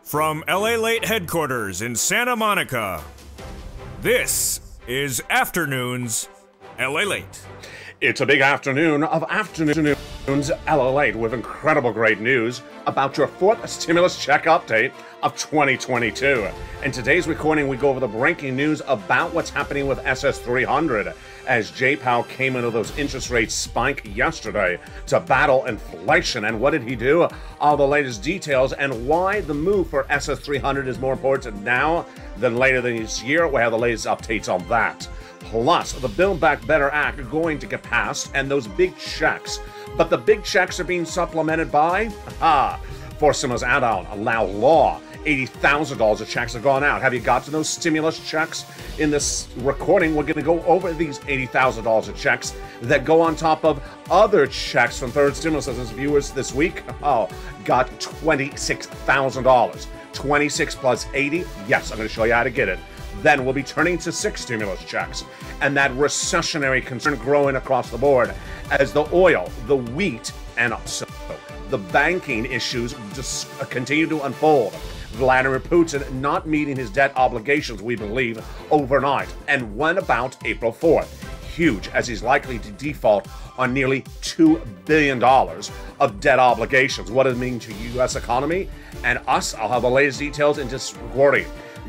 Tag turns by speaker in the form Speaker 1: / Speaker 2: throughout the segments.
Speaker 1: From LALATE headquarters in Santa Monica, this is Afternoons LALATE.
Speaker 2: It's a big afternoon of Afternoons LALATE with incredible great news about your fourth stimulus check update of 2022. In today's recording, we go over the breaking news about what's happening with SS300 as Jay Powell came into those interest rates spike yesterday to battle inflation. And what did he do? All the latest details and why the move for SS300 is more important now than later this year. We have the latest updates on that. Plus, the Build Back Better Act going to get passed and those big checks. But the big checks are being supplemented by, for stimulus add-on, allow law. $80,000 of checks have gone out. Have you gotten those stimulus checks? In this recording, we're going to go over these $80,000 of checks that go on top of other checks from third stimulus. As viewers this week, got $26,000. 26 plus 80, yes, I'm going to show you how to get it. Then we'll be turning to 6 stimulus checks. And that recessionary concern growing across the board as the oil, the wheat, and also the banking issues just continue to unfold. Vladimir Putin not meeting his debt obligations, we believe, overnight. And when about April 4th? Huge, as he's likely to default on nearly $2 billion of debt obligations. What does it mean to the U.S. economy and us? I'll have the latest details in this recording.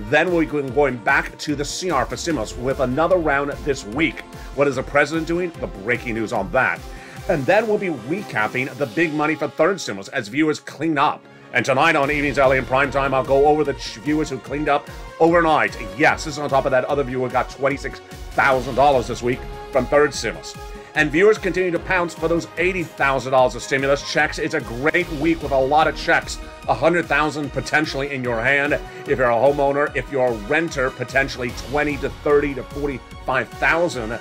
Speaker 2: Then we're going back to the CR for stimulus with another round this week. What is the president doing? The breaking news on that. And then we'll be recapping the big money for third stimulus as viewers clean up. And tonight on Evenings LA in Primetime, I'll go over the viewers who cleaned up overnight. Yes, this is on top of that other viewer got $26,000 this week from third stimulus. And viewers continue to pounce for those $80,000 of stimulus checks. It's a great week with a lot of checks. $100,000 potentially in your hand if you're a homeowner. If you're a renter, potentially $20,000 to $30,000 to $45,000.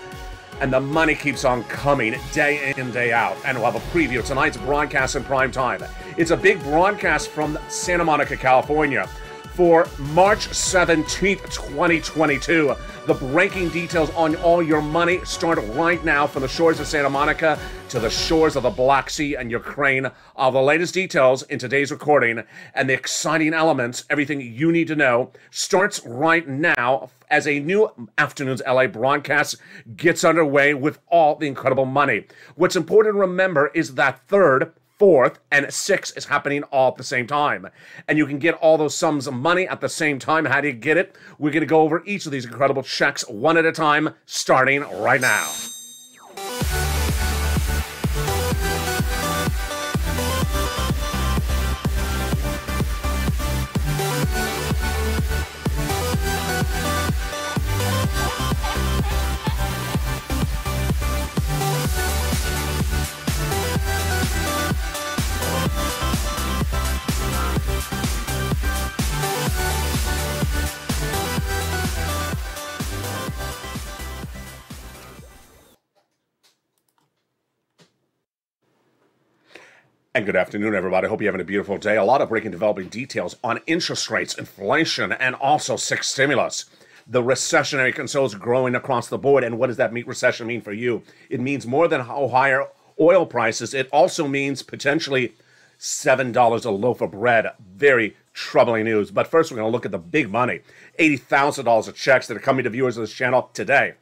Speaker 2: And the money keeps on coming day in, day out. And we'll have a preview of tonight's broadcast in prime time. It's a big broadcast from Santa Monica, California for March 17th, 2022. The breaking details on all your money start right now from the shores of Santa Monica to the shores of the Black Sea and Ukraine. All the latest details in today's recording and the exciting elements, everything you need to know, starts right now as a new Afternoons LA broadcast gets underway with all the incredible money. What's important to remember is that third, 4th, and 6th is happening all at the same time. And you can get all those sums of money at the same time. How do you get it? We're going to go over each of these incredible checks one at a time, starting right now. And good afternoon, everybody. I hope you're having a beautiful day. A lot of breaking developing details on interest rates, inflation, and also 6 stimulus. The recessionary concerns growing across the board. And what does that recession mean for you? It means more than how higher oil prices. It also means potentially $7 a loaf of bread. Very troubling news. But first, we're going to look at the big money. $80,000 of checks that are coming to viewers of this channel today.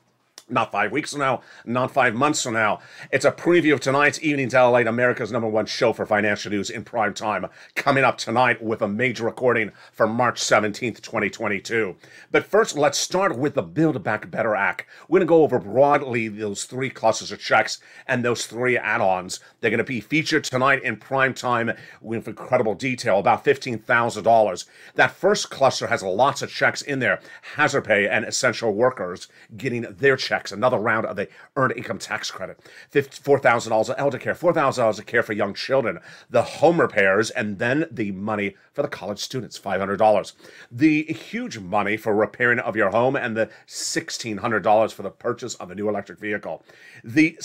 Speaker 2: Not 5 weeks from now, not 5 months from now. It's a preview of tonight's Evenings LALATE, America's #1 show for financial news in prime time. Coming up tonight with a major recording for March 17th, 2022. But first, let's start with the Build Back Better Act. We're going to go over broadly those 3 clusters of checks and those 3 add-ons. They're going to be featured tonight in prime time with incredible detail, about $15,000. That first cluster has lots of checks in there. Hazard pay and essential workers getting their checks. Another round of the Earned Income Tax Credit. $4,000 of elder care, $4,000 of care for young children, the home repairs, and then the money for the college students, $500. The huge money for repairing of your home and the $1,600 for the purchase of a new electric vehicle. The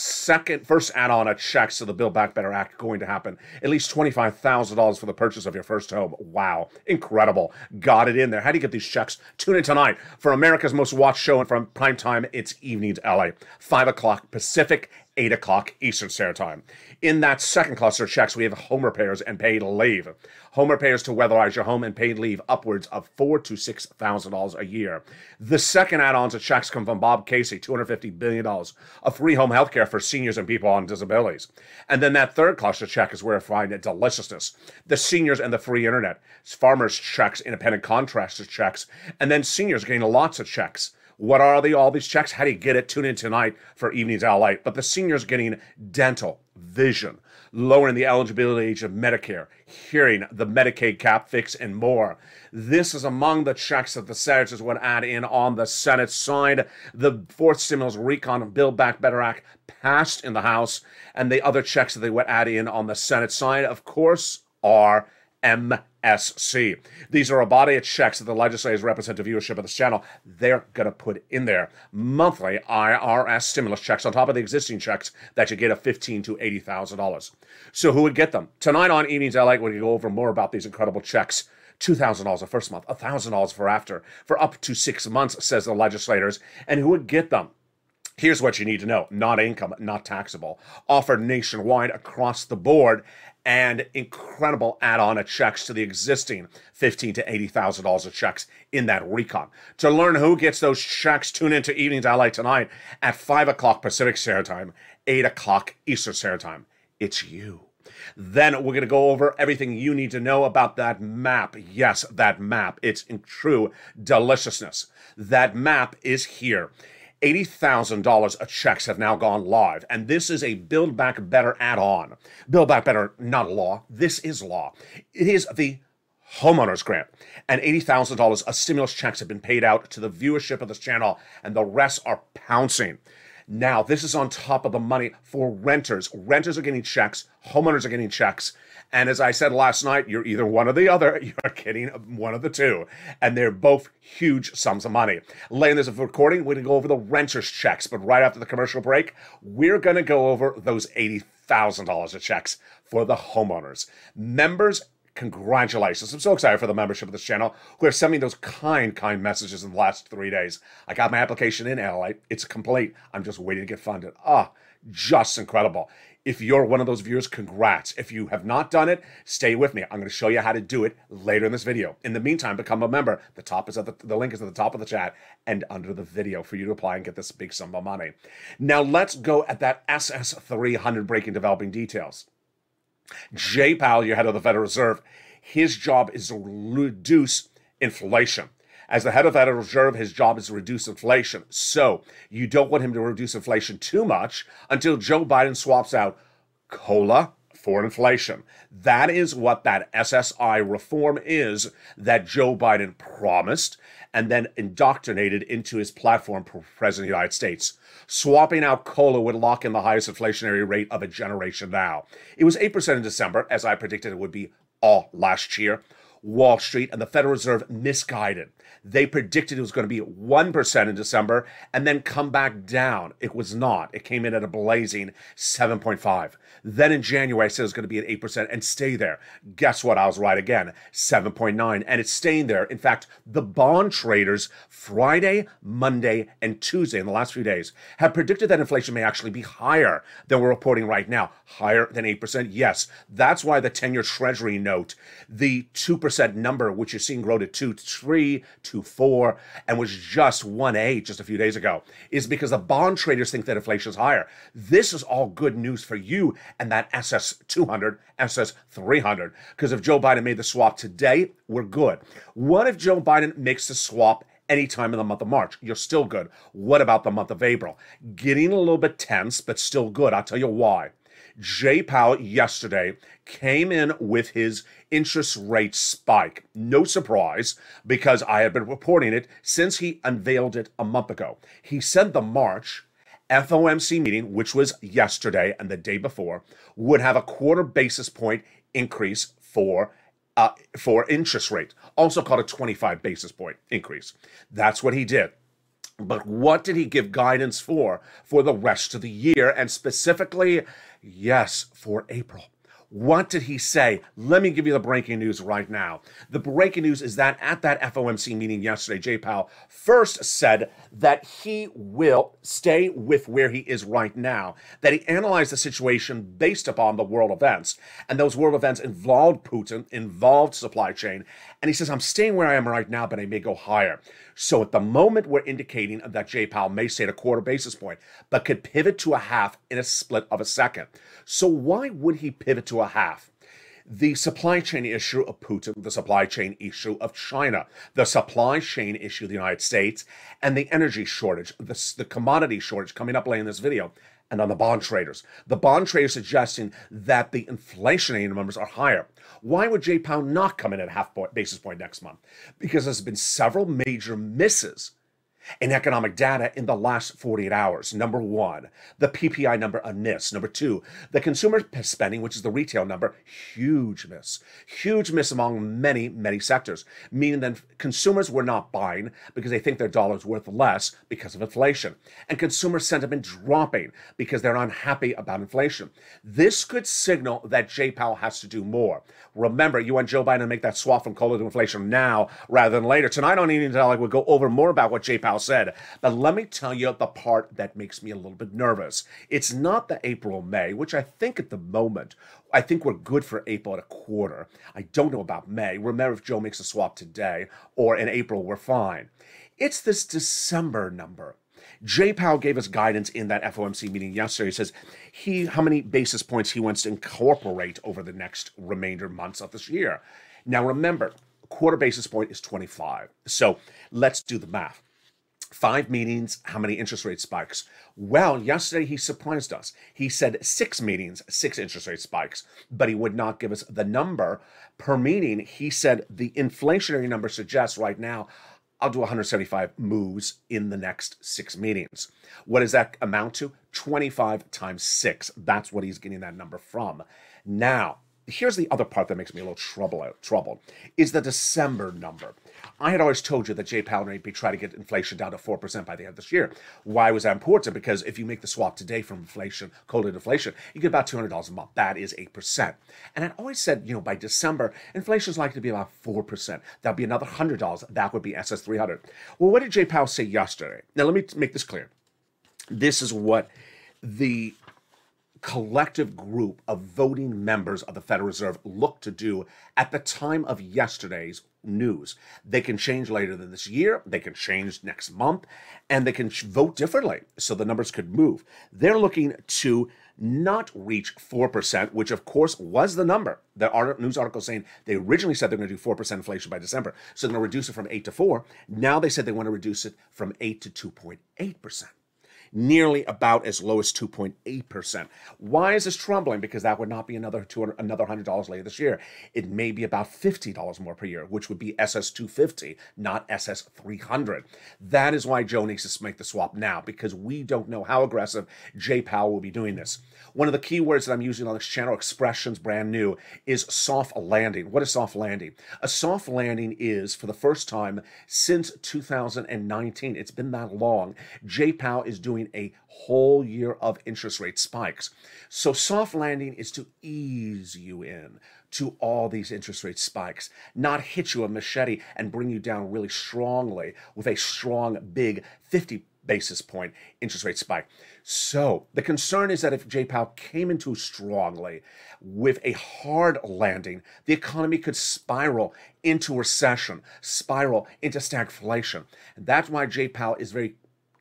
Speaker 2: first add-on of checks to the Build Back Better Act going to happen. At least $25,000 for the purchase of your first home. Wow, incredible. Got it in there. How do you get these checks? Tune in tonight for America's most watched show and from primetime, it's Evening evenings LA, 5 o'clock Pacific, 8 o'clock Eastern Standard Time. In that second cluster of checks, we have home repairs and paid leave. Home repairs to weatherize your home and paid leave upwards of $4,000 to $6,000 a year. The second add-ons of checks come from Bob Casey, $250 billion of free home health care for seniors and people on disabilities. And then that third cluster check is where I find it deliciousness. The seniors and the free internet. Farmers checks, independent contractors checks, and then seniors getting lots of checks. What are all these checks? How do you get it? Tune in tonight for Evenings LA. But the seniors getting dental, vision, lowering the eligibility age of Medicare, hearing, the Medicaid cap fix, and more. This is among the checks that the senators would add in on the Senate side. The fourth stimulus recon Build Back Better Act passed in the House, and the other checks that they would add in on the Senate side, of course, are MSC. These are a body of checks that the legislators represent the viewership of this channel. They're going to put in there monthly IRS stimulus checks on top of the existing checks that you get of $15,000 to $80,000. So who would get them? Tonight on Evenings LA, we're going to go over more about these incredible checks. $2,000 the first month, $1,000 for after, for up to 6 months, says the legislators. And who would get them? Here's what you need to know. Not income, not taxable. Offered nationwide across the board, and incredible add-on of checks to the existing $15,000 to $80,000 of checks in that recon. To learn who gets those checks, tune into Evenings LA tonight at 5 o'clock Pacific Standard Time, 8 o'clock Eastern Standard Time. It's you. Then we're going to go over everything you need to know about that map. Yes, that map. It's in true deliciousness. That map is here. $80,000 of checks have now gone live, and this is a Build Back Better add-on. Build Back Better, not law. This is law. It is the homeowners grant, and $80,000 of stimulus checks have been paid out to the viewership of this channel, and the rest are pouncing. Now, this is on top of the money for renters. Renters are getting checks, homeowners are getting checks, and as I said last night, you're either one or the other. You're getting one of the two. And they're both huge sums of money. Later in this recording, we're going to go over the renters' checks. But right after the commercial break, we're going to go over those $80,000 of checks for the homeowners. Members, congratulations. I'm so excited for the membership of this channel who have sent me those kind messages in the last 3 days. I got my application in LA. It's complete. I'm just waiting to get funded. Just incredible. If you're one of those viewers, congrats. If you have not done it, stay with me. I'm going to show you how to do it later in this video. In the meantime, become a member. The link is at the top of the chat and under the video for you to apply and get this big sum of money. Now let's go at that SS300 breaking developing details. Jay Powell, your head of the Federal Reserve, his job is to reduce inflation. As the head of the Federal Reserve, his job is to reduce inflation. So you don't want him to reduce inflation too much until Joe Biden swaps out COLA for inflation. That is what that SSI reform is that Joe Biden promised and then indoctrinated into his platform for President of the United States. Swapping out COLA would lock in the highest inflationary rate of a generation now. It was 8% in December, as I predicted it would be all last year. Wall Street and the Federal Reserve misguided. They predicted it was going to be 1% in December and then come back down. It was not. It came in at a blazing 7.5. Then in January, I said it was going to be at 8% and stay there. Guess what? I was right again. 7.9. And it's staying there. In fact, the bond traders Friday, Monday, and Tuesday in the last few days have predicted that inflation may actually be higher than we're reporting right now. Higher than 8%? Yes. That's why the 10-year Treasury note, the 2% number, which you're seeing grow to 2.3, 2.4, and was just 1.8 just a few days ago, is because the bond traders think that inflation is higher. This is all good news for you and that SS200, SS300, because if Joe Biden made the swap today, we're good. What if Joe Biden makes the swap anytime in the month of March? You're still good. What about the month of April? Getting a little bit tense, but still good. I'll tell you why. Jay Powell yesterday came in with his interest rate spike. No surprise, because I have been reporting it since he unveiled it a month ago. He said the March FOMC meeting, which was yesterday and the day before, would have a 0.25 basis point increase for interest rate, also called a 25 basis point increase. That's what he did. But what did he give guidance for the rest of the year, and specifically, yes, for April? What did he say? Let me give you the breaking news right now. The breaking news is that at that FOMC meeting yesterday, Jay Powell first said that he will stay with where he is right now, that he analyzed the situation based upon the world events. And those world events involved Putin, involved supply chain. And he says, I'm staying where I am right now, but I may go higher. So at the moment, we're indicating that Jay Powell may stay at a quarter basis point, but could pivot to a half in a split of a second. So why would he pivot to a half? The supply chain issue of Putin, the supply chain issue of China, the supply chain issue of the United States, and the energy shortage, the commodity shortage coming up later in this video, and on the bond traders. The bond traders suggesting that the inflationary numbers are higher. Why would Jay Powell not come in at a half basis point next month? Because there's been several major misses in economic data in the last 48 hours. Number one, the PPI number, a miss. Number two, the consumer spending, which is the retail number, huge miss. Huge miss among many, many sectors, meaning that consumers were not buying because they think their dollar's worth less because of inflation. And consumer sentiment dropping because they're unhappy about inflation. This could signal that Jay Powell has to do more. Remember, you want Joe Biden to make that swap from cola to inflation now rather than later. Tonight on Eating Tell, we'll go over more about what Jay Powell said. But let me tell you the part that makes me a little bit nervous. It's not the April, May, which I think at the moment, I think we're good for April at a quarter. I don't know about May. Remember, if Joe makes a swap today or in April, we're fine. It's this December number. Jay Powell gave us guidance in that FOMC meeting yesterday. He says how many basis points he wants to incorporate over the next remainder months of this year. Now, remember, a quarter basis point is 25. So let's do the math. 5 meetings, how many interest rate spikes? Well, yesterday he surprised us. He said 6 meetings, 6 interest rate spikes, but he would not give us the number per meeting. He said the inflationary number suggests right now, I'll do 175 moves in the next 6 meetings. What does that amount to? 25 times 6. That's what he's getting that number from. Now, here's the other part that makes me a little troubled, is the December number. I had always told you that Jay Powell may be trying to get inflation down to 4% by the end of this year. Why was that important? Because if you make the swap today from inflation, cold inflation, you get about $200 a month. That is 8%. And I always said, by December, inflation is likely to be about 4%. That'll be another $100. That would be SS 300. Well, what did Jay Powell say yesterday? Now, let me make this clear. This is what the collective group of voting members of the Federal Reserve look to do at the time of yesterday's news. They can change later than this year, they can change next month, and they can vote differently, so the numbers could move. They're looking to not reach 4%, which of course was the number. The news article saying they originally said they're going to do 4% inflation by December, so they're going to reduce it from 8 to 4. Now they said they want to reduce it from 8 to 2.8%. Nearly about as low as 2.8%. Why is this troubling? Because that would not be another $100 later this year. It may be about $50 more per year, which would be SS 250, not SS 300. That is why Joe needs to make the swap now, because we don't know how aggressive Jay Powell will be doing this. One of the key words that I'm using on this channel, expressions brand new, is soft landing. What is soft landing? A soft landing is, for the first time since 2019, it's been that long, Jay Powell is doing a whole year of interest rate spikes. So soft landing is to ease you in to all these interest rate spikes, not hit you a machete and bring you down really strongly with a strong, big 50 basis point interest rate spike. So the concern is that if Jay Powell came in too strongly with a hard landing, the economy could spiral into recession, spiral into stagflation. And that's why Jay Powell is very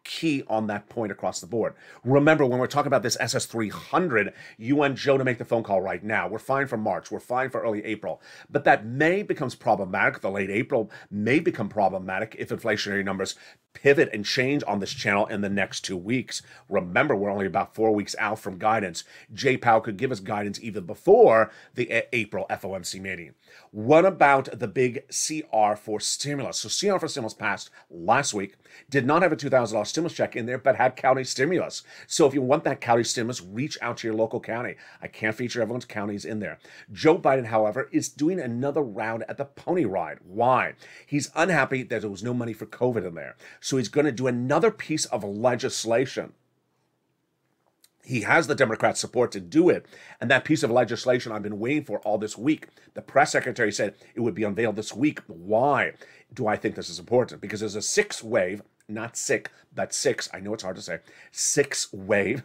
Speaker 2: key on that point across the board. Remember, when we're talking about this SS 300, you want Joe to make the phone call right now. We're fine for March. We're fine for early April. But that May becomes problematic. The late April may become problematic if inflationary numbers pivot and change on this channel in the next 2 weeks. Remember, we're only about 4 weeks out from guidance. Jay Powell could give us guidance even before the April FOMC meeting. What about the big CR for stimulus? So CR for stimulus passed last week, did not have a $2,000 stimulus check in there, but had county stimulus. So if you want that county stimulus, reach out to your local county. I can't feature everyone's counties in there. Joe Biden, however, is doing another round at the pony ride. Why? He's unhappy that there was no money for COVID in there. So he's going to do another piece of legislation. He has the Democrats' support to do it. And that piece of legislation I've been waiting for all this week, the press secretary said it would be unveiled this week. Why do I think this is important? Because there's a sixth wave, not sick, but six, I know it's hard to say, sixth wave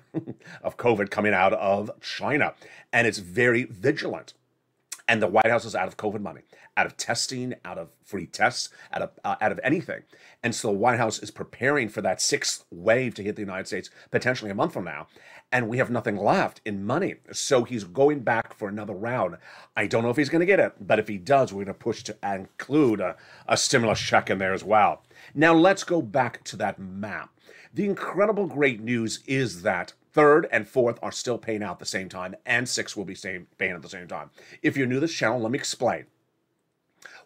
Speaker 2: of COVID coming out of China. And it's very vigilant. And the White House is out of COVID money, out of testing, out of free tests, out of anything. And so the White House is preparing for that sixth wave to hit the United States potentially a month from now. And we have nothing left in money. So he's going back for another round. I don't know if he's going to get it, but if he does, we're going to push to include a stimulus check in there as well. Now let's go back to that map. The incredible great news is that third and fourth are still paying out at the same time, and sixth will be paying at the same time. If you're new to this channel, let me explain.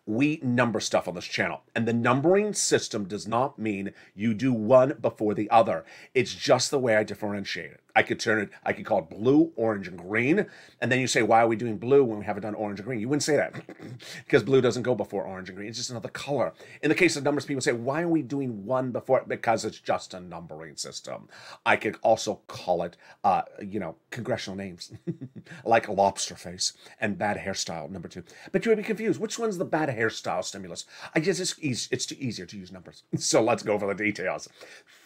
Speaker 2: We number stuff on this channel, and the numbering system does not mean you do one before the other. It's just the way I differentiate it. I could call it blue, orange, and green, and then you say, why are we doing blue when we haven't done orange and green? You wouldn't say that because blue doesn't go before orange and green. It's just another color. In the case of numbers, people say, why are we doing one before? Because it's just a numbering system. I could also call it, congressional names like lobster face and bad hairstyle, number 2. But you would be confused. Which one's the bad hairstyle stimulus? I guess it's too easier to use numbers. So let's go over the details.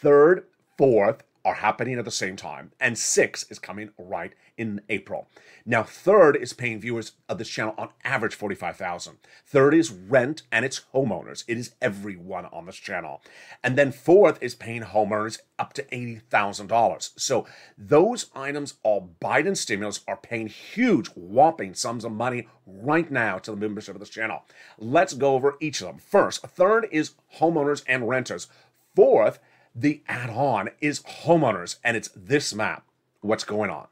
Speaker 2: Third, fourth are happening at the same time, and 6 is coming right in April. Now, third is paying viewers of this channel on average $45,000. Third is rent, and it's homeowners. It is everyone on this channel. And then fourth is paying homeowners up to $80,000. So those items, all Biden stimulus, are paying huge, whopping sums of money right now to the membership of this channel. Let's go over each of them. First, third is homeowners and renters. Fourth, the add-on is homeowners, and it's this map. What's going on?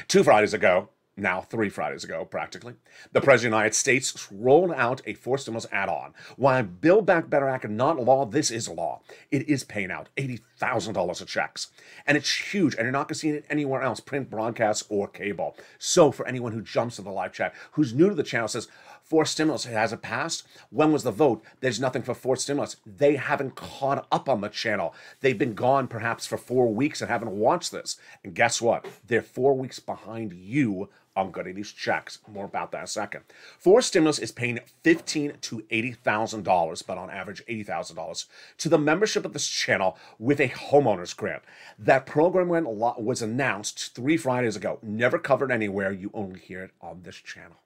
Speaker 2: 2 Fridays ago, now 3 Fridays ago, practically, the President of the United States rolled out a forced stimulus add-on. While Build Back Better Act is not law, this is law. It is paying out $80,000 of checks. And it's huge, and you're not going to see it anywhere else, print, broadcast, or cable. So for anyone who jumps to the live chat, who's new to the channel, says, forced stimulus, has it passed? When was the vote? There's nothing for forced stimulus. They haven't caught up on the channel. They've been gone perhaps for 4 weeks and haven't watched this. And guess what? They're 4 weeks behind you on getting these checks. More about that in a second. Forced stimulus is paying $15,000 to $80,000, but on average $80,000 to the membership of this channel with a homeowner's grant. That program was announced 3 Fridays ago. Never covered anywhere. You only hear it on this channel.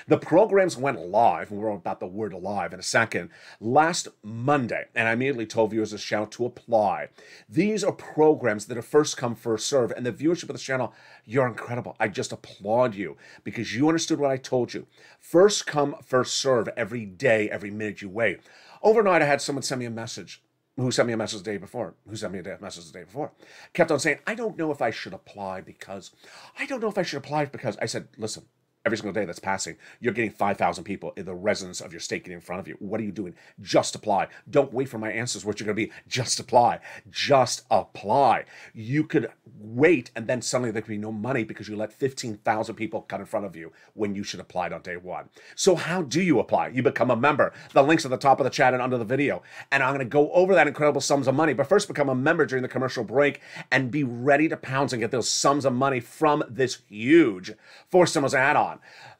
Speaker 2: The programs went live, and we're about the word live in a second, last Monday, and I immediately told viewers of this channel to apply. These are programs that are first come, first serve, and the viewership of this channel, you're incredible. I just applaud you because you understood what I told you. First come, first serve every day, every minute you wait. Overnight, I had someone send me a message. Who sent me a message the day before? Who sent me a message the day before? Kept on saying, I don't know if I should apply because, I said, listen, every single day that's passing, you're getting 5,000 people in the residence of your state getting in front of you. What are you doing? Just apply. Don't wait for my answers. What you're going to be, just apply. Just apply. You could wait, and then suddenly there could be no money because you let 15,000 people cut in front of you when you should apply on day 1. So how do you apply? You become a member. The link's at the top of the chat and under the video. And I'm going to go over that incredible sums of money. But first, become a member during the commercial break and be ready to pounce and get those sums of money from this huge forced stimulus add-on.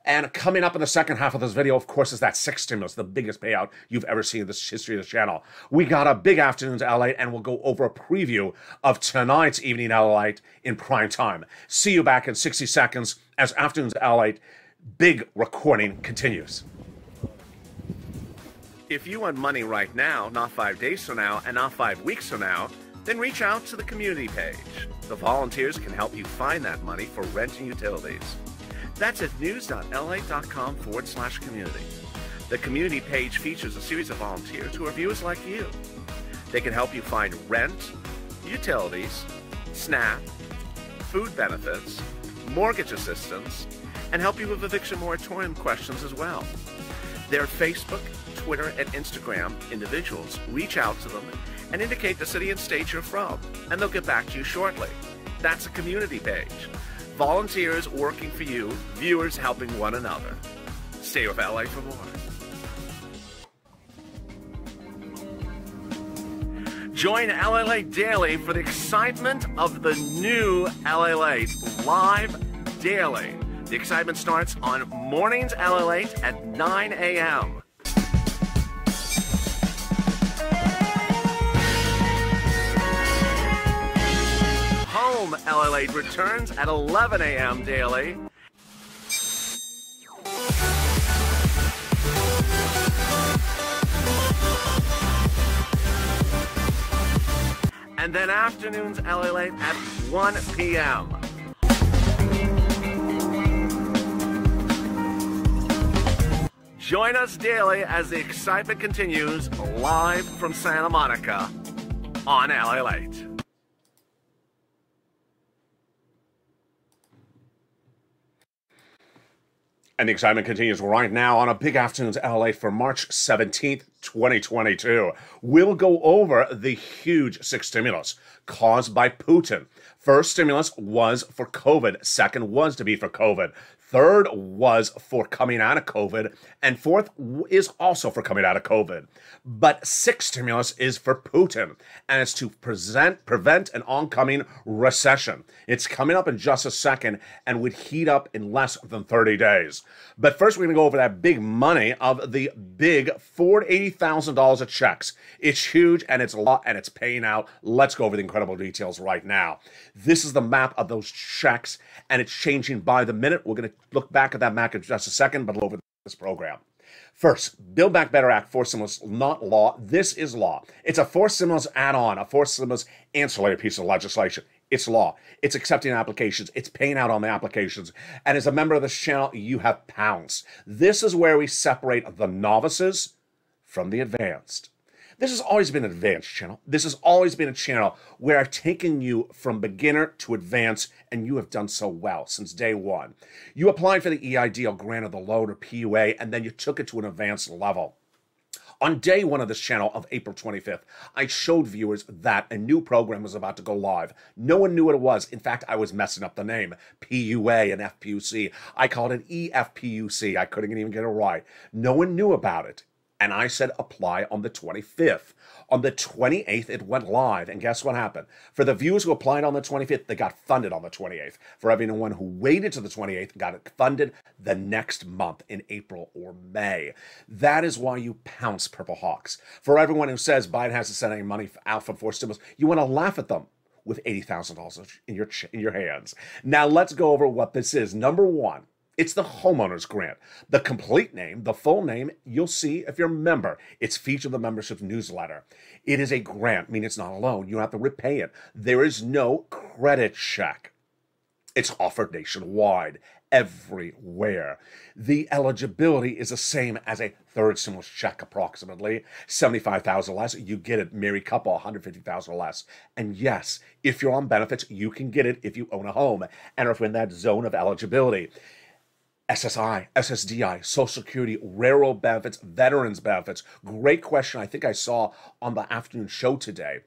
Speaker 2: And coming up in the second half of this video, of course, is that 6th stimulus, the biggest payout you've ever seen in the history of the channel. We got a big afternoon to LA, and we'll go over a preview of tonight's evening LA in prime time. See you back in 60 seconds as Afternoons LA big recording continues. If you want money right now, not 5 days from now, and not 5 weeks from now, then reach out to the community page. The volunteers can help you find that money for rent and utilities. That's at news.la.com/community. The community page features a series of volunteers who are viewers like you. They can help you find rent, utilities, SNAP, food benefits, mortgage assistance, and help you with eviction moratorium questions as well. Their Facebook, Twitter, and Instagram individuals reach out to them and indicate the city and state you're from, and they'll get back to you shortly. That's a community page. Volunteers working for you, viewers helping one another. Stay with LA for more. Join LALATE Daily for the excitement of the new LALATE live daily. The excitement starts on Mornings LALATE at 9 a.m. Home LALATE returns at 11 a.m. daily. And then Afternoons LALATE at 1 p.m. Join us daily as the excitement continues live from Santa Monica on LALATE. And the excitement continues right now on a Big Afternoons LA for March 17th, 2022. We'll go over the huge sixth stimulus caused by Putin. First stimulus was for COVID. Second was to be for COVID. Third was for coming out of COVID. And fourth is also for coming out of COVID. But sixth stimulus is for Putin. And it's to prevent an oncoming recession. It's coming up in just a second and would heat up in less than 30 days. But first, we're going to go over that big money of the big $480,000 of checks. It's huge, and it's a lot, and it's paying out. Let's go over the incredible details right now. This is the map of those checks, and it's changing by the minute. We're going to look back at that map in just a second, but over this program. First, Build Back Better Act, forced stimulus, not law. This is law. It's a forced stimulus add-on, a forced stimulus ancillary piece of legislation. It's law. It's accepting applications. It's paying out on the applications. And as a member of this channel, you have pounced. This is where we separate the novices from the advanced. This has always been an advanced channel. This has always been a channel where I've taken you from beginner to advanced, and you have done so well since day one. You applied for the EIDL grant of the loan or PUA, and then you took it to an advanced level. On day one of this channel of April 25th, I showed viewers that a new program was about to go live. No one knew what it was. In fact, I was messing up the name. PUA and FPUC. I called it EFPUC. I couldn't even get it right. No one knew about it. And I said apply on the 25th. On the 28th, it went live. And guess what happened? For the viewers who applied on the 25th, they got funded on the 28th. For everyone who waited to the 28th, got it funded the next month in April or May. That is why you pounce, Purple Hawks. For everyone who says Biden hasn't sent any money out for forced stimulus, you want to laugh at them with $80,000 in your hands. Now let's go over what this is. Number one. It's the homeowner's grant. The complete name, the full name, you'll see if you're a member. It's featured in the membership newsletter. It is a grant, meaning it's not a loan. You don't have to repay it. There is no credit check. It's offered nationwide, everywhere. The eligibility is the same as a third stimulus check, approximately $75,000 less. You get it, married couple, $150,000 less. And yes, if you're on benefits, you can get it if you own a home and are in that zone of eligibility. SSI, SSDI, Social Security, railroad benefits, veterans benefits. Great question I think I saw on the afternoon show today.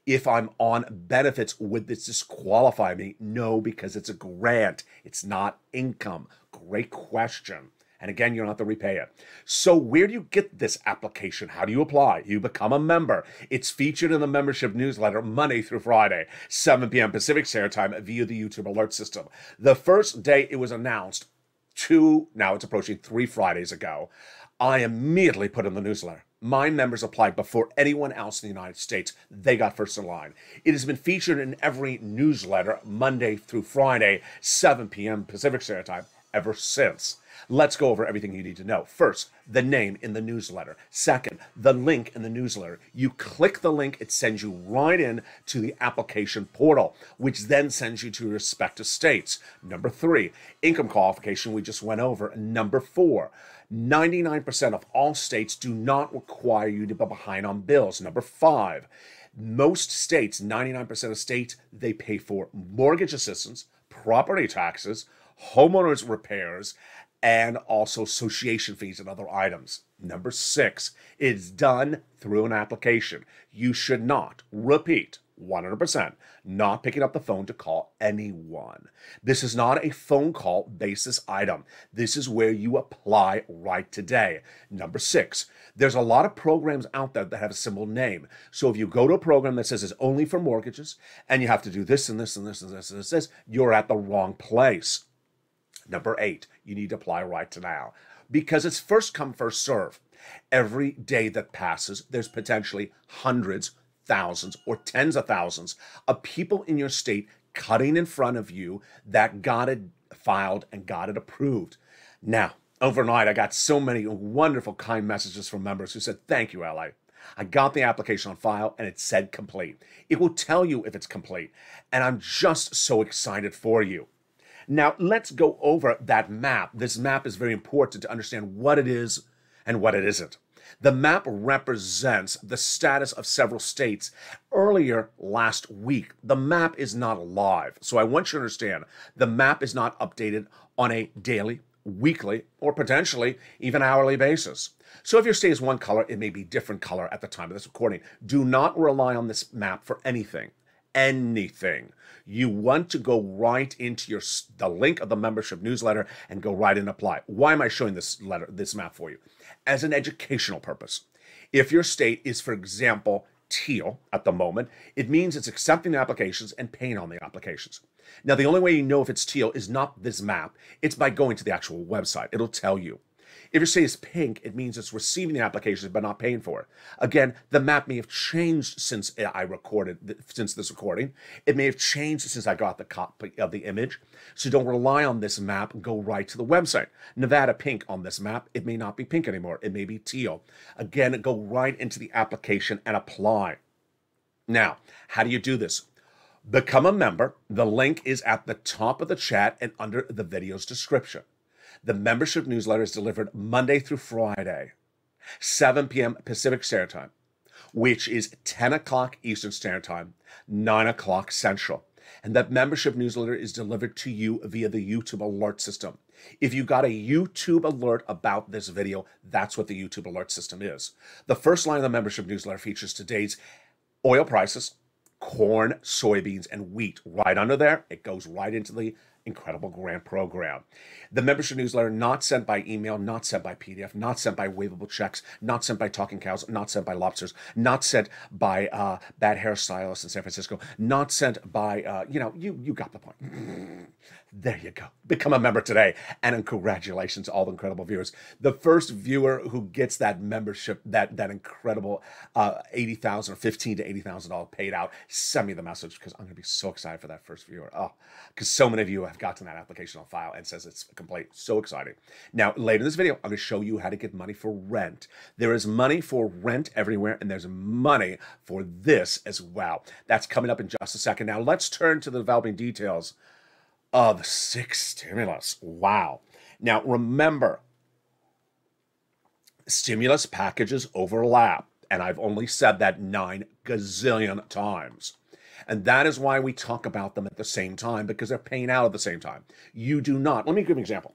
Speaker 2: If I'm on benefits, would this disqualify me? No, because it's a grant. It's not income. Great question. And again, you don't have to repay it. So where do you get this application? How do you apply? You become a member. It's featured in the membership newsletter Monday through Friday, 7 p.m. Pacific Standard Time via the YouTube alert system. The first day it was announced, now it's approaching 3 Fridays ago, I immediately put in the newsletter. My members applied before anyone else in the United States. They got first in line. It has been featured in every newsletter Monday through Friday, 7 p.m. Pacific Standard Time, ever since. Let's go over everything you need to know. First, the name in the newsletter. Second, the link in the newsletter. You click the link, it sends you right in to the application portal, which then sends you to your respective states. Number 3, income qualification we just went over. Number 4, 99% of all states do not require you to be behind on bills. Number 5, most states, 99% of states, they pay for mortgage assistance, property taxes, homeowners repairs, and also association fees and other items. Number 6, it's done through an application. You should not, repeat, 100%, not picking up the phone to call anyone. This is not a phone call basis item. This is where you apply right today. Number 6, there's a lot of programs out there that have a simple name. So if you go to a program that says it's only for mortgages and you have to do this and this and this and this and this, you're at the wrong place. Number 8, you need to apply right to now because it's first come, first serve. Every day that passes, there's potentially hundreds, thousands, or tens of thousands of people in your state cutting in front of you that got it filed and got it approved. Now, overnight, I got so many wonderful, kind messages from members who said, thank you, LA. I got the application on file and it said complete. It will tell you if it's complete. And I'm just so excited for you. Now, let's go over that map. This map is very important to understand what it is and what it isn't. The map represents the status of several states earlier last week. The map is not live. So I want you to understand the map is not updated on a daily, weekly, or potentially even hourly basis. So if your state is one color, it may be different color at the time of this recording. Do not rely on this map for anything. You want to go right into the link of the membership newsletter and go right and apply. Why am I showing this map for you? As an educational purpose. If your state is, for example, teal at the moment, it means it's accepting the applications and paying on the applications. Now, the only way you know if it's teal is not this map. It's by going to the actual website. It'll tell you. If your state is pink, it means it's receiving the applications but not paying for it. Again, the map may have changed since this recording. It may have changed since I got the copy of the image. So don't rely on this map. Go right to the website. Nevada pink on this map. It may not be pink anymore. It may be teal. Again, go right into the application and apply. Now, how do you do this? Become a member. The link is at the top of the chat and under the video's description. The membership newsletter is delivered Monday through Friday, 7 p.m. Pacific Standard Time, which is 10 o'clock Eastern Standard Time, 9 o'clock Central. And that membership newsletter is delivered to you via the YouTube alert system. If you got a YouTube alert about this video, that's what the YouTube alert system is. The first line of the membership newsletter features today's oil prices, corn, soybeans, and wheat. Right under there, it goes right into the incredible grant program. The membership newsletter not sent by email, not sent by PDF, not sent by waivable checks, not sent by talking cows, not sent by lobsters, not sent by bad hairstylists in San Francisco, not sent by, you got the point. There you go. Become a member today. And congratulations to all the incredible viewers. The first viewer who gets that membership, that incredible $80,000 or $15,000 to $80,000 paid out, send me the message because I'm going to be so excited for that first viewer. Oh, because so many of you have gotten that application on file and says it's complete. So exciting. Now, later in this video, I'm going to show you how to get money for rent. There is money for rent everywhere, and there's money for this as well. That's coming up in just a second. Now, let's turn to the developing details of 6 stimulus. Wow. Now, remember, stimulus packages overlap, and I've only said that 9 gazillion times. And that is why we talk about them at the same time, because they're paying out at the same time. You do not. Let me give you an example.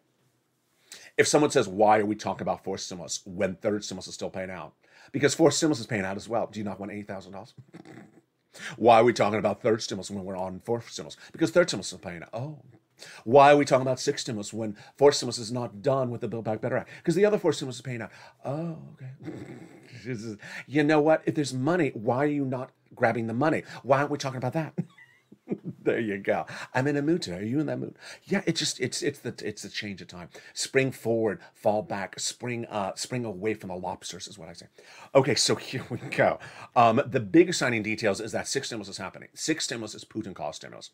Speaker 2: If someone says, why are we talking about fourth stimulus when third stimulus is still paying out? Because fourth stimulus is paying out as well. Do you not want $80,000? Why are we talking about third stimulus when we're on fourth stimulus? Because third stimulus is paying out. Oh. Why are we talking about sixth stimulus when fourth stimulus is not done with the Build Back Better Act? Because the other fourth stimulus is paying out. Oh, okay. You know what? If there's money, why are you not grabbing the money? Why aren't we talking about that? There you go. I'm in a mood today. Are you in that mood? Yeah, it's the change of time. Spring forward, fall back, spring away from the lobsters is what I say. Okay, so here we go. The big exciting details is that 6 stimulus is happening. 6 stimulus is Putin cost stimulus.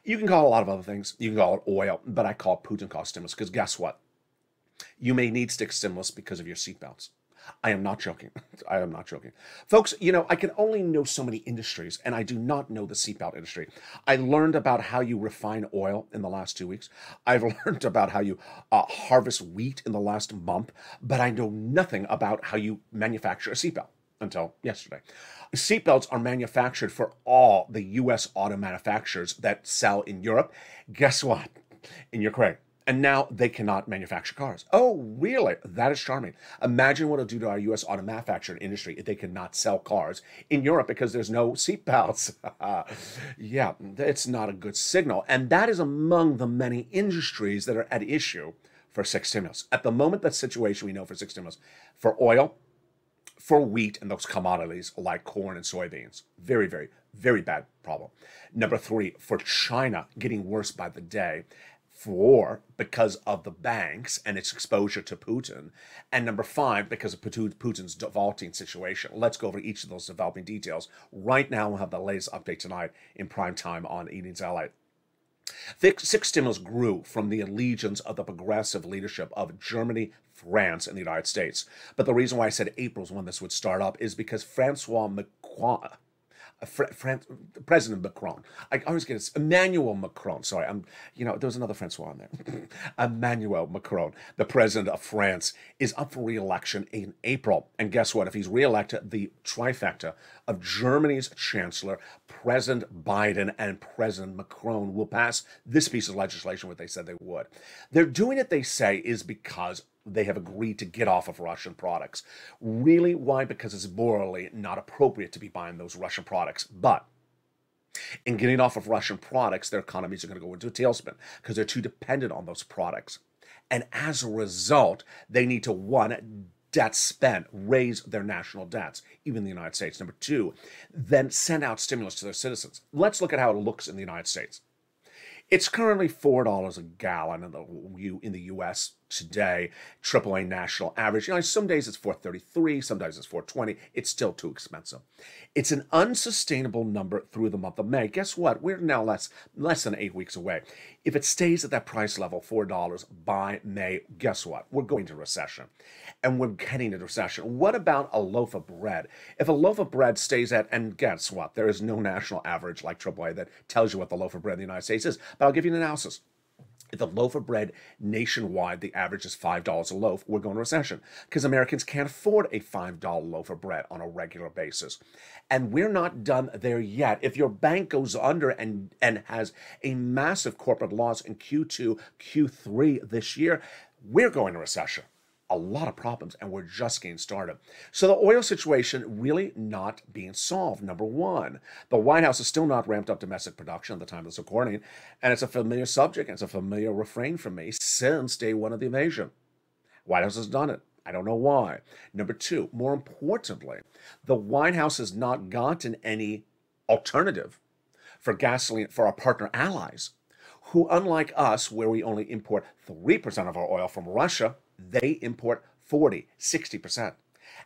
Speaker 2: You can call it a lot of other things. You can call it oil, but I call it Putin cost stimulus because guess what? You may need 6 stimulus because of your seatbelts. I am not joking. I am not joking. Folks, I can only know so many industries, and I do not know the seatbelt industry. I learned about how you refine oil in the last 2 weeks. I've learned about how you harvest wheat in the last month, but I know nothing about how you manufacture a seatbelt until yesterday. Seatbelts are manufactured for all the U.S. auto manufacturers that sell in Europe. Guess what? In Ukraine. And now they cannot manufacture cars. Oh, really? That is charming. Imagine what it'll do to our U.S. auto manufacturing industry if they cannot sell cars in Europe because there's no seatbelts. Yeah, it's not a good signal. And that is among the many industries that are at issue for six stimulus. At the moment, that situation we know for six stimulus, for oil, for wheat, and those commodities like corn and soybeans. Very, very, very bad problem. Number three, for China, getting worse by the day. Four, because of the banks and its exposure to Putin. And number five, because of Putin's defaulting situation. Let's go over each of those developing details. Right now, we'll have the latest update tonight in prime time on Evenings LA. Six stimulus grew from the allegiance of the progressive leadership of Germany, France, and the United States. But the reason why I said April is when this would start up is because Francois Macron, President Macron. I always get it. Emmanuel Macron. Sorry, there was another Francois in there. Emmanuel Macron, the president of France, is up for re-election in April. And guess what? If he's re-elected, the trifecta of Germany's chancellor, President Biden, and President Macron will pass this piece of legislation, what they said they would. They're doing it, they say, is because they have agreed to get off of Russian products. Really? Why? Because it's morally not appropriate to be buying those Russian products. But in getting off of Russian products, their economies are going to go into a tailspin because they're too dependent on those products. And as a result, they need to, one, debt spend, raise their national debts, even the United States. Number two, then send out stimulus to their citizens. Let's look at how it looks in the United States. It's currently $4 a gallon in the U.S. today, AAA national average. Some days it's $4.33, some days it's $4.20. It's still too expensive. It's an unsustainable number through the month of May. Guess what? We're now less than 8 weeks away. If it stays at that price level, $4 by May, guess what? We're going to recession. And we're heading into recession. What about a loaf of bread? If a loaf of bread stays at, and guess what? There is no national average like AAA that tells you what the loaf of bread in the United States is. But I'll give you an analysis. If the loaf of bread nationwide, the average is $5 a loaf, we're going to recession because Americans can't afford a $5 loaf of bread on a regular basis. And we're not done there yet. If your bank goes under and has a massive corporate loss in Q2, Q3 this year, we're going to recession. A lot of problems, and we're just getting started. So the oil situation really not being solved. Number one, the White House has still not ramped up domestic production at the time of this recording, and it's a familiar subject, and it's a familiar refrain for me since day one of the invasion. White House has done it. I don't know why. Number two, more importantly, the White House has not gotten any alternative for gasoline for our partner allies, who, unlike us, where we only import 3% of our oil from Russia, they import 40, 60%.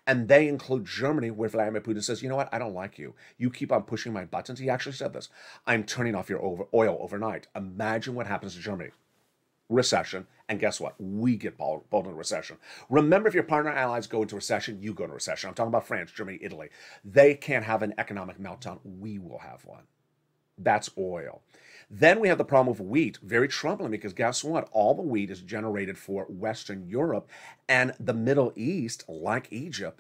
Speaker 2: And they include Germany, where Vladimir Putin says, you know what, I don't like you. You keep on pushing my buttons. He actually said this. I'm turning off your oil overnight. Imagine what happens to Germany. Recession. And guess what? We get pulled into recession. Remember, if your partner allies go into recession, you go into recession. I'm talking about France, Germany, Italy. They can't have an economic meltdown. We will have one. That's oil. Then we have the problem of wheat. Very troubling because guess what? All the wheat is generated for Western Europe and the Middle East, like Egypt.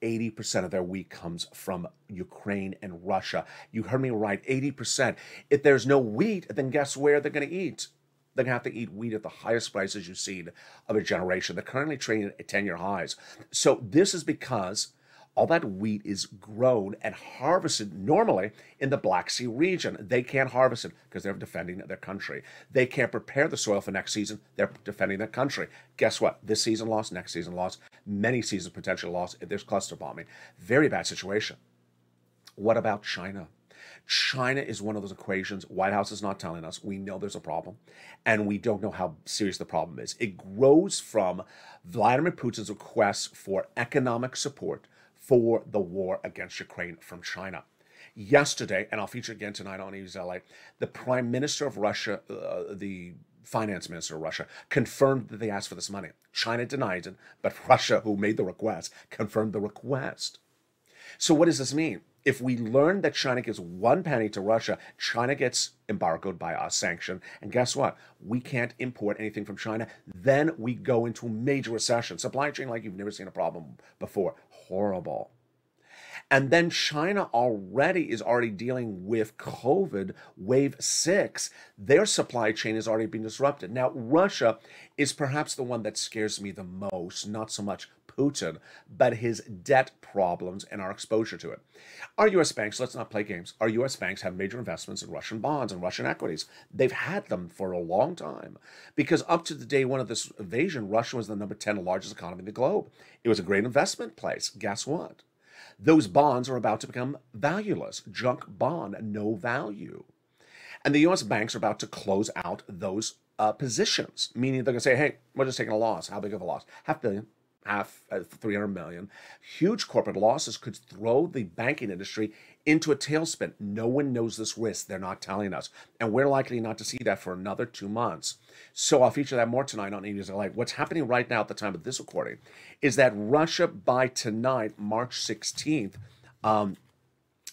Speaker 2: 80% of their wheat comes from Ukraine and Russia. You heard me right, 80%. If there's no wheat, then guess where they're going to eat? They're going to have to eat wheat at the highest prices you've seen of a generation. They're currently trading at 10-year highs. So this is because all that wheat is grown and harvested normally in the Black Sea region. They can't harvest it because they're defending their country. They can't prepare the soil for next season. They're defending their country. Guess what? This season lost, next season lost, many seasons potentially lost if there's cluster bombing. Very bad situation. What about China? China is one of those equations White House is not telling us. We know there's a problem, and we don't know how serious the problem is. It grows from Vladimir Putin's request for economic support for the war against Ukraine from China. Yesterday, and I'll feature again tonight on News LA, the Prime Minister of Russia, the Finance Minister of Russia, confirmed that they asked for this money. China denied it, but Russia, who made the request, confirmed the request. So what does this mean? If we learn that China gives one penny to Russia, China gets embargoed by us, sanctioned, and guess what? We can't import anything from China. Then we go into a major recession. Supply chain like you've never seen a problem before. Horrible. And then China is already dealing with COVID wave 6. Their supply chain has already been disrupted. Now, Russia is perhaps the one that scares me the most, not so much Putin, but his debt problems and our exposure to it. Our U.S. banks, let's not play games, our U.S. banks have major investments in Russian bonds and Russian equities. They've had them for a long time because up to the day one of this invasion, Russia was the number 10 largest economy in the globe. It was a great investment place. Guess what? Those bonds are about to become valueless. Junk bond, no value. And the U.S. banks are about to close out those positions, meaning they're going to say, hey, we're just taking a loss. How big of a loss? $500 million. 300 million. Huge corporate losses could throw the banking industry into a tailspin. No one knows this risk. They're not telling us. And we're likely not to see that for another 2 months. So I'll feature that more tonight on Evenings LA. What's happening right now at the time of this recording is that Russia by tonight, March 16th,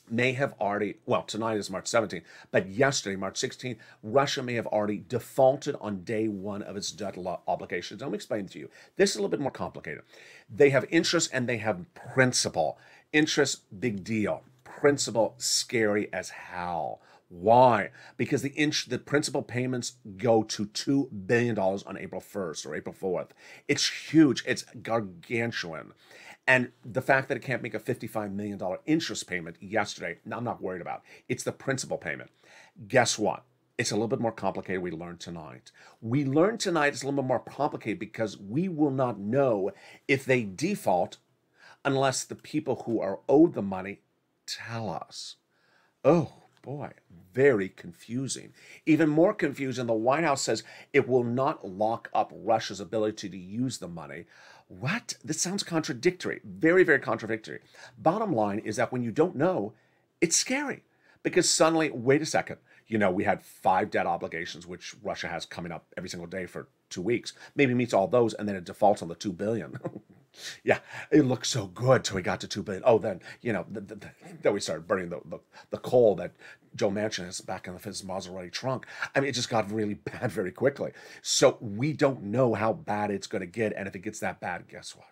Speaker 2: may have already, well, tonight is March 17th, but yesterday, March 16th, Russia may have already defaulted on day one of its debt obligations. Let me explain to you. This is a little bit more complicated. They have interest and they have principal. Interest, big deal. Principal, scary as hell. Why? Because the principal payments go to $2 billion on April 1st or April 4th. It's huge. It's gargantuan. And the fact that it can't make a $55 million interest payment yesterday, I'm not worried about. It's the principal payment. Guess what? It's a little bit more complicated. We learned tonight. We learned tonight it's a little bit more complicated because we will not know if they default unless the people who are owed the money tell us. Oh, boy, very confusing. Even more confusing, the White House says it will not lock up Russia's ability to use the money. What? This sounds contradictory. Very, very contradictory. Bottom line is that when you don't know, it's scary because suddenly, wait a second, we had 5 debt obligations, which Russia has coming up every single day for 2 weeks. Maybe meets all those and then it defaults on the $2 billion. Yeah, it looked so good till we got to $2 billion. Oh, then, then we started burning the coal that Joe Manchin has back in his Maserati trunk. I mean, it just got really bad very quickly. So we don't know how bad it's going to get. And if it gets that bad, guess what?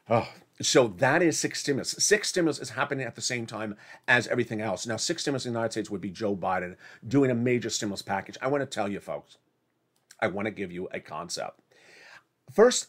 Speaker 2: Oh, so that is 6 stimulus. 6 stimulus is happening at the same time as everything else. Now, 6 stimulus in the United States would be Joe Biden doing a major stimulus package. I want to tell you, folks, I want to give you a concept. First,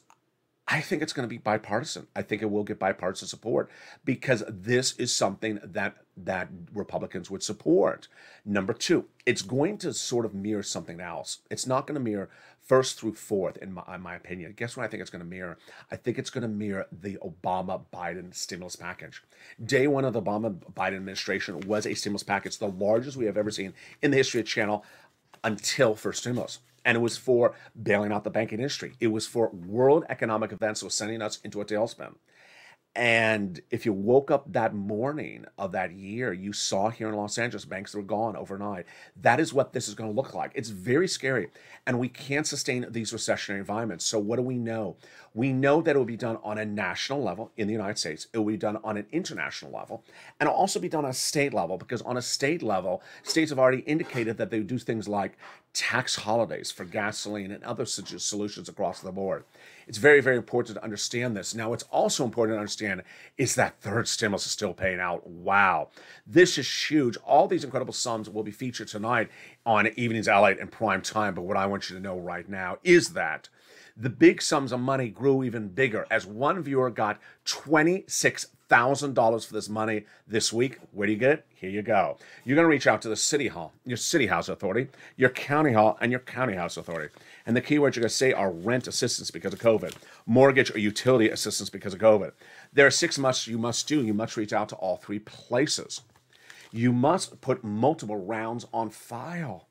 Speaker 2: I think it's going to be bipartisan. I think it will get bipartisan support because this is something that Republicans would support. Number 2, it's going to sort of mirror something else. It's not going to mirror 1st through 4th, in my opinion. Guess what I think it's going to mirror? I think it's going to mirror the Obama-Biden stimulus package. Day one of the Obama-Biden administration was a stimulus package, the largest we have ever seen in the history of the channel until first stimulus. And it was for bailing out the banking industry. It was for world economic events that was sending us into a tailspin. And if you woke up that morning of that year, you saw here in Los Angeles, banks that were gone overnight. That is what this is going to look like. It's very scary. And we can't sustain these recessionary environments. So what do we know? We know that it will be done on a national level in the United States. It will be done on an international level. And it'll also be done on a state level, because on a state level, states have already indicated that they would do things like tax holidays for gasoline and other solutions across the board. It's very, very important to understand this. Now, what's also important to understand is that third stimulus is still paying out. Wow. This is huge. All these incredible sums will be featured tonight on Evenings LALATE and Prime Time. But what I want you to know right now is that the big sums of money grew even bigger as one viewer got $26,000 for this money this week. Where do you get it? Here you go. You're going to reach out to the City Hall, your City House Authority, your County Hall, and your County House Authority. And the keywords you're going to say are rent assistance because of COVID, mortgage or utility assistance because of COVID. There are 6 musts you must do. You must reach out to all 3 places. You must put multiple rounds on file.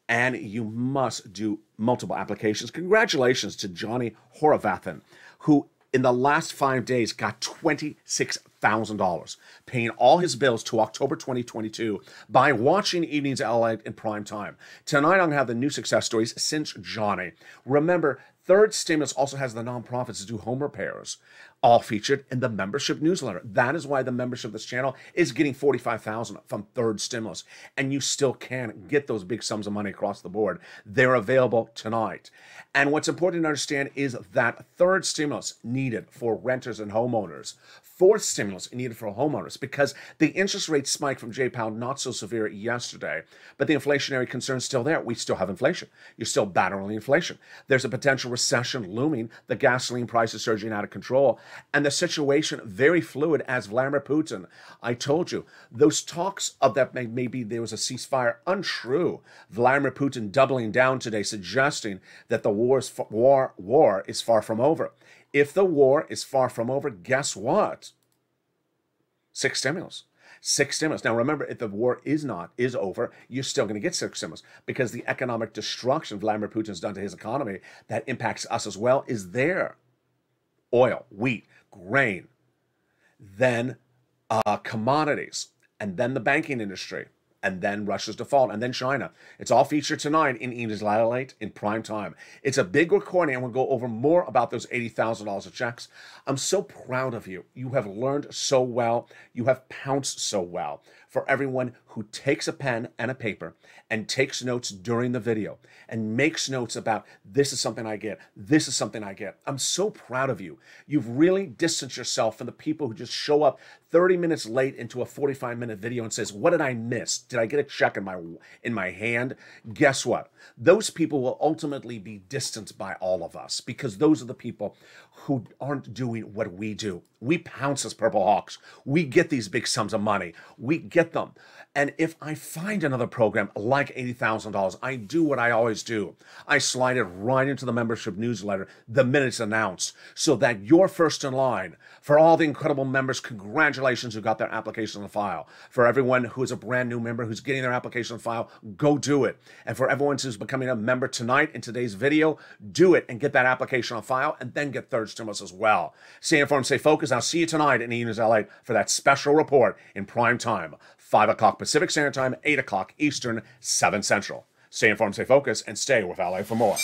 Speaker 2: And you must do multiple applications. Congratulations to Johnny Horavathan, who in the last 5 days got $26,000, paying all his bills to October 2022 by watching Evenings LALATE in Prime Time. Tonight, I'm going to have the new success stories since Johnny. Remember, third stimulus also has the nonprofits to do home repairs. all featured in the membership newsletter. That is why the membership of this channel is getting $45,000 from third stimulus, and you still can get those big sums of money across the board. They're available tonight. And what's important to understand is that third stimulus needed for renters and homeowners. Fourth stimulus needed for homeowners because the interest rate spike from J. Powell, not so severe yesterday, but the inflationary concern is still there. We still have inflation. You're still battling inflation. There's a potential recession looming. The gasoline price is surging out of control. And the situation very fluid as Vladimir Putin, I told you, those talks of that maybe there was a ceasefire, untrue. Vladimir Putin doubling down today, suggesting that the war is far from over. If the war is far from over, guess what? Six stimulus. Six stimulus. Now remember, if the war is over, you're still going to get six stimulus because the economic destruction Vladimir Putin's done to his economy that impacts us as well is there. Oil, wheat, grain, then commodities, and then the banking industry, and then Russia's default, and then China. It's all featured tonight in Ian's LALATE in prime time. It's a big recording, and we'll go over more about those $80,000 of checks. I'm so proud of you. You have learned so well. You have pounced so well. For everyone who takes a pen and a paper and takes notes during the video and makes notes about this is something I get, this is something I get. I'm so proud of you. You've really distanced yourself from the people who just show up 30 minutes late into a 45-minute video and says, what did I miss? Did I get a check in my hand? Guess what? Those people will ultimately be distanced by all of us because those are the people who aren't doing what we do. We pounce as Purple Hawks. We get these big sums of money. We get them. And if I find another program like $80,000, I do what I always do. I slide it right into the membership newsletter the minute it's announced so that you're first in line. For all the incredible members, congratulations who got their application on file. For everyone who is a brand new member who's getting their application on file, go do it. And for everyone who's becoming a member tonight in today's video, do it and get that application on file and then get third stimulus as well. Stay informed, stay focused. I'll see you tonight in Ian's LA for that special report in prime time. 5 o'clock Pacific Standard Time, 8 o'clock Eastern, 7 Central. Stay informed, stay focused, and stay with LA for more.